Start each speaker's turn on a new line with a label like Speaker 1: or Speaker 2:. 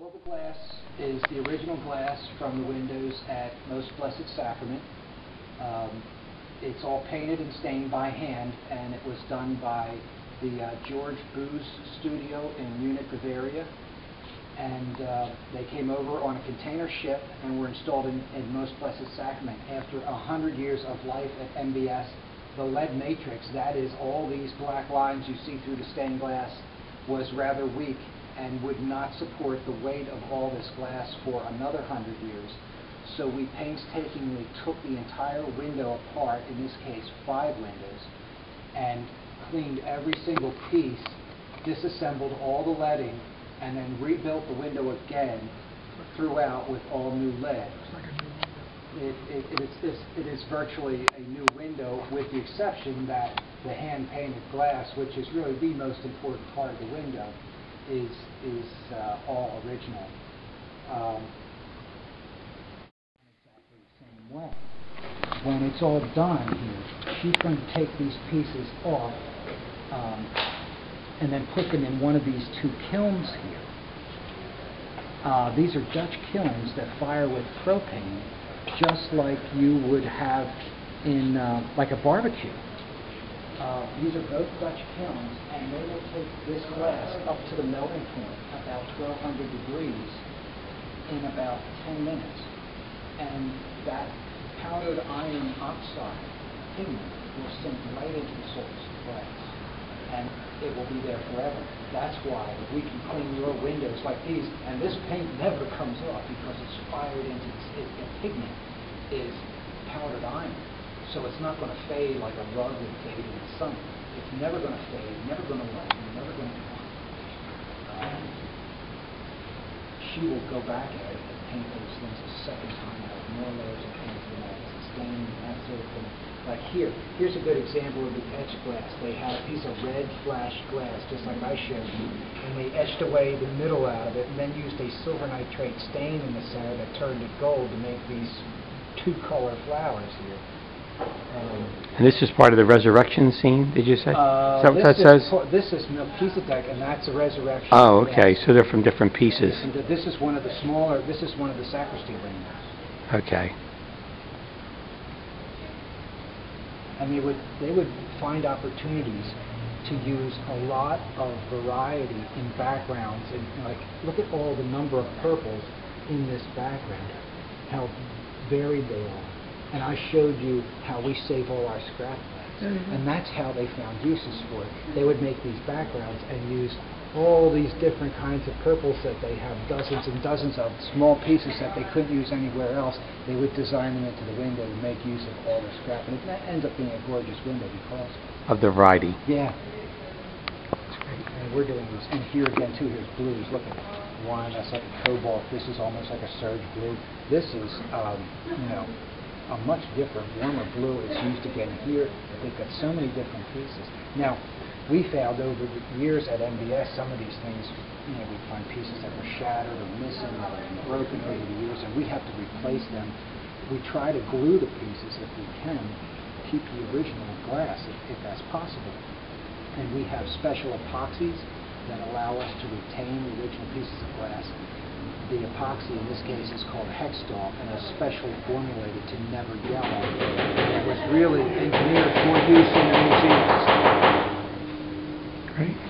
Speaker 1: All of the glass is the original glass from the windows at Most Blessed Sacrament. It's all painted and stained by hand, and it was done by the George Beyer Studio in Munich, Bavaria. And they came over on a container ship and were installed in Most Blessed Sacrament. After 100 years of life at MBS, the lead matrix, that is all these black lines you see through the stained glass, was rather weak and would not support the weight of all this glass for another 100 years. So we painstakingly took the entire window apart, in this case 5 windows, and cleaned every single piece, disassembled all the leading, and then rebuilt the window again throughout with all new lead. It is virtually a new window, with the exception that the hand-painted glass, which is really the most important part of the window, is all original. Exactly the same way. When it's all done here, she's going to take these pieces off and then put them in one of these 2 kilns here. These are Dutch kilns that fire with propane, just like you would have in like a barbecue. These are both Dutch kilns, and they will take this glass up to the melting point, about 1200 degrees, in about 10 minutes. And that powdered iron oxide pigment will sink right into the surface of the glass, and it will be there forever. That's why we can clean your windows like these, and this paint never comes off because it's fired into the pigment is powdered iron. So it's not going to fade like a rug would fade in the sun. It's never going to fade, never going to lessen, never going to come. She will go back at it and paint those things a second time, have more layers of paint than that, stain, that sort of thing. Like here's a good example of the etched glass. They had a piece of red flashed glass, just like I showed you, and they etched away the middle out of it, and then used a silver nitrate stain in the center that turned it gold to make these 2-color flowers here.
Speaker 2: And this is part of the resurrection scene, did you say? Is that what that says?
Speaker 1: This is Melchizedek, and that's a resurrection.
Speaker 2: Oh, okay. So they're from different pieces.
Speaker 1: And this is one of the smaller. This is one of the sacristy windows.
Speaker 2: Okay.
Speaker 1: And they would find opportunities to use a lot of variety in backgrounds, and like look at all the number of purples in this background, how varied they are. And I showed you how we save all our scrap glass. And that's how they found uses for it. They would make these backgrounds and use all these different kinds of purples that they have dozens and dozens of, small pieces that they couldn't use anywhere else. They would design them into the window to make use of all the scrap. And that ends up being a gorgeous window because
Speaker 2: of the variety.
Speaker 1: Yeah. That's great. And we're doing these. And here again, too, here's blues. Look at one, that's like a cobalt. This is almost like a serge blue. This is, a much different, warmer blue. It's used again here. They've got so many different pieces. Now, we found over the years at MBS, some of these things, we find pieces that were shattered or missing or broken over the years, and we have to replace them. We try to glue the pieces if we can, keep the original glass if that's possible. And we have special epoxies that allow us to retain the original pieces of glass. The epoxy in this case is called Hextol and is specially formulated to never yellow. It was really engineered for use in the museums.
Speaker 2: Great.